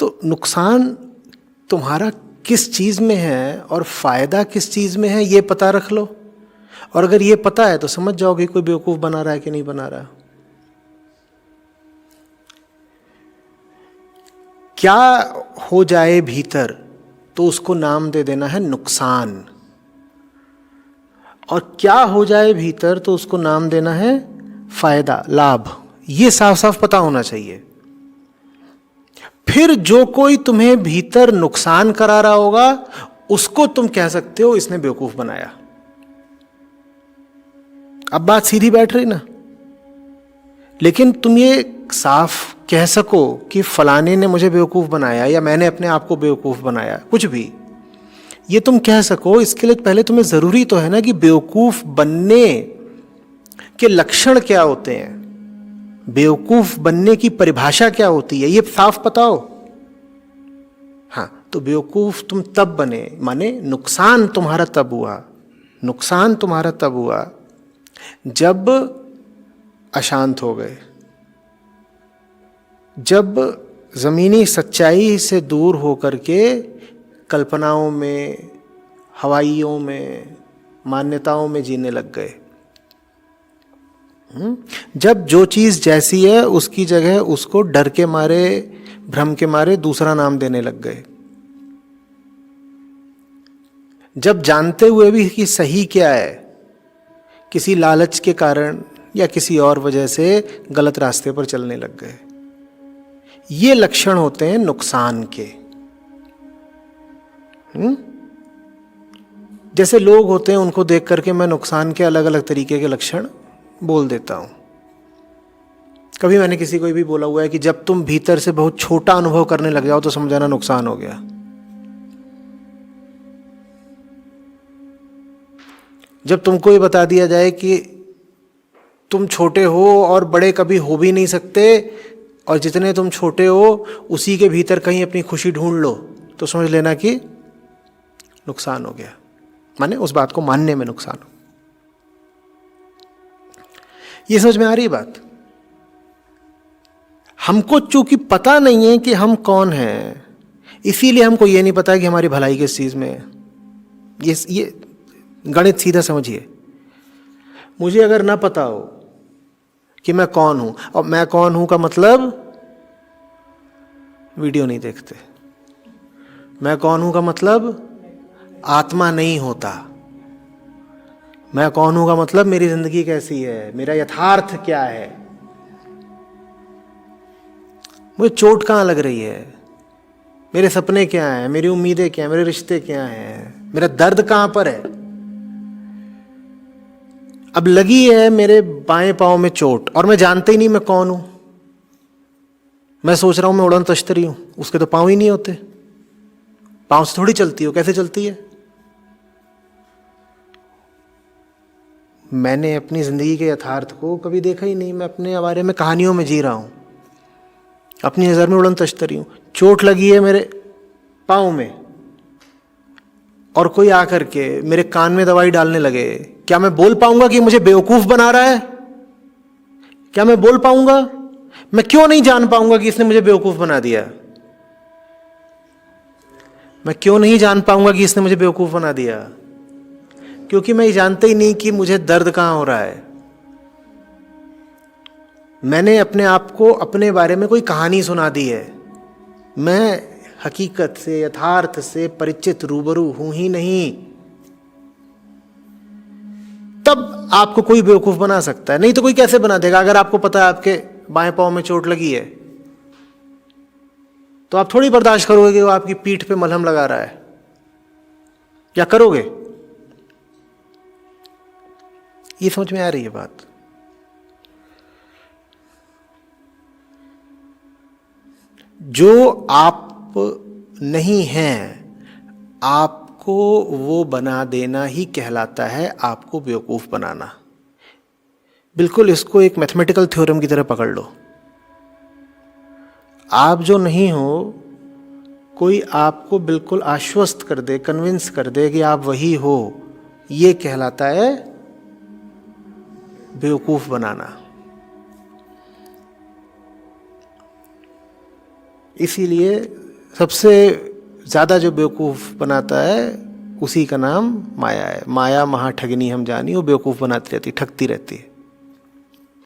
तो नुकसान तुम्हारा किस चीज़ में है और फायदा किस चीज़ में है, ये पता रख लो। और अगर ये पता है तो समझ जाओगे कोई बेवकूफ़ बना रहा है कि नहीं बना रहा। क्या हो जाए भीतर तो उसको नाम दे देना है नुकसान, और क्या हो जाए भीतर तो उसको नाम देना है फायदा, लाभ। ये साफ साफ पता होना चाहिए। फिर जो कोई तुम्हें भीतर नुकसान करा रहा होगा उसको तुम कह सकते हो इसने बेवकूफ बनाया। अब बात सीधी बैठ रही ना। लेकिन तुम ये साफ कह सको कि फलाने ने मुझे बेवकूफ बनाया या मैंने अपने आप को बेवकूफ बनाया, कुछ भी ये तुम कह सको, इसके लिए पहले तुम्हें जरूरी तो है ना कि बेवकूफ बनने के लक्षण क्या होते हैं, बेवकूफ बनने की परिभाषा क्या होती है, ये साफ बताओ। हाँ, तो बेवकूफ तुम तब बने, माने नुकसान तुम्हारा तब हुआ, नुकसान तुम्हारा तब हुआ जब अशांत हो गए, जब जमीनी सच्चाई से दूर होकर के कल्पनाओं में, हवाइयों में, मान्यताओं में जीने लग गए। जब जो चीज जैसी है उसकी जगह उसको डर के मारे, भ्रम के मारे दूसरा नाम देने लग गए। जब जानते हुए भी कि सही क्या है, किसी लालच के कारण या किसी और वजह से गलत रास्ते पर चलने लग गए। ये लक्षण होते हैं नुकसान के। जैसे लोग होते हैं उनको देख करके मैं नुकसान के अलग अलग तरीके के लक्षण बोल देता हूं। कभी मैंने किसी को भी बोला हुआ है कि जब तुम भीतर से बहुत छोटा अनुभव करने लग जाओ तो समझ जाना नुकसान हो गया। जब तुमको ये बता दिया जाए कि तुम छोटे हो और बड़े कभी हो भी नहीं सकते, और जितने तुम छोटे हो उसी के भीतर कहीं अपनी खुशी ढूंढ लो, तो समझ लेना कि नुकसान हो गया। माने उस बात को मानने में नुकसान हो। ये समझ में आ रही बात? हमको चूंकि पता नहीं है कि हम कौन हैं, इसीलिए हमको ये नहीं पता कि हमारी भलाई किस चीज में है। ये गणित सीधा समझिए। मुझे अगर ना पता हो कि मैं कौन हूं, और मैं कौन हूं का मतलब वीडियो नहीं देखते, मैं कौन हूं का मतलब आत्मा नहीं होता, मैं कौन हूं का मतलब मेरी जिंदगी कैसी है, मेरा यथार्थ क्या है, मुझे चोट कहां लग रही है, मेरे सपने क्या हैं, मेरी उम्मीदें क्या हैं, मेरे रिश्ते क्या हैं, मेरा दर्द कहां पर है। अब लगी है मेरे बाएं पांव में चोट और मैं जानते ही नहीं मैं कौन हूं। मैं सोच रहा हूं मैं उड़न तश्तरी हूं, उसके तो पांव ही नहीं होते, पांव से थोड़ी चलती हो, कैसे चलती है। मैंने अपनी जिंदगी के यथार्थ को कभी देखा ही नहीं, मैं अपने बारे में कहानियों में जी रहा हूं, अपनी नजर में उड़न तश्तरी हूं। चोट लगी है मेरे पांव में और कोई आकर के मेरे कान में दवाई डालने लगे, क्या मैं बोल पाऊंगा कि मुझे बेवकूफ बना रहा है? क्या मैं बोल पाऊंगा? मैं क्यों नहीं जान पाऊंगा कि इसने मुझे बेवकूफ बना दिया? मैं क्यों नहीं जान पाऊंगा कि इसने मुझे बेवकूफ बना दिया? क्योंकि मैं जानते ही नहीं कि मुझे दर्द कहां हो रहा है। मैंने अपने आप को अपने बारे में कोई कहानी सुना दी है, मैं हकीकत से, यथार्थ से परिचित रूबरू हूं ही नहीं। तब आपको कोई बेवकूफ बना सकता है, नहीं तो कोई कैसे बना देगा? अगर आपको पता है आपके बाएं पांव में चोट लगी है तो आप थोड़ी बर्दाश्त करोगे कि वो आपकी पीठ पे मलहम लगा रहा है, या करोगे? ये समझ में आ रही है बात? जो आप नहीं हैं, आपको वो बना देना ही कहलाता है आपको बेवकूफ बनाना। बिल्कुल इसको एक मैथमेटिकल थ्योरम की तरह पकड़ लो। आप जो नहीं हो, कोई आपको बिल्कुल आश्वस्त कर दे, कन्विंस कर दे कि आप वही हो, ये कहलाता है बेवकूफ बनाना। इसीलिए सबसे ज़्यादा जो बेवकूफ़ बनाता है उसी का नाम माया है। माया महा ठगनी हम जानी, वो बेवकूफ़ बनाती रहती, ठगती रहती है।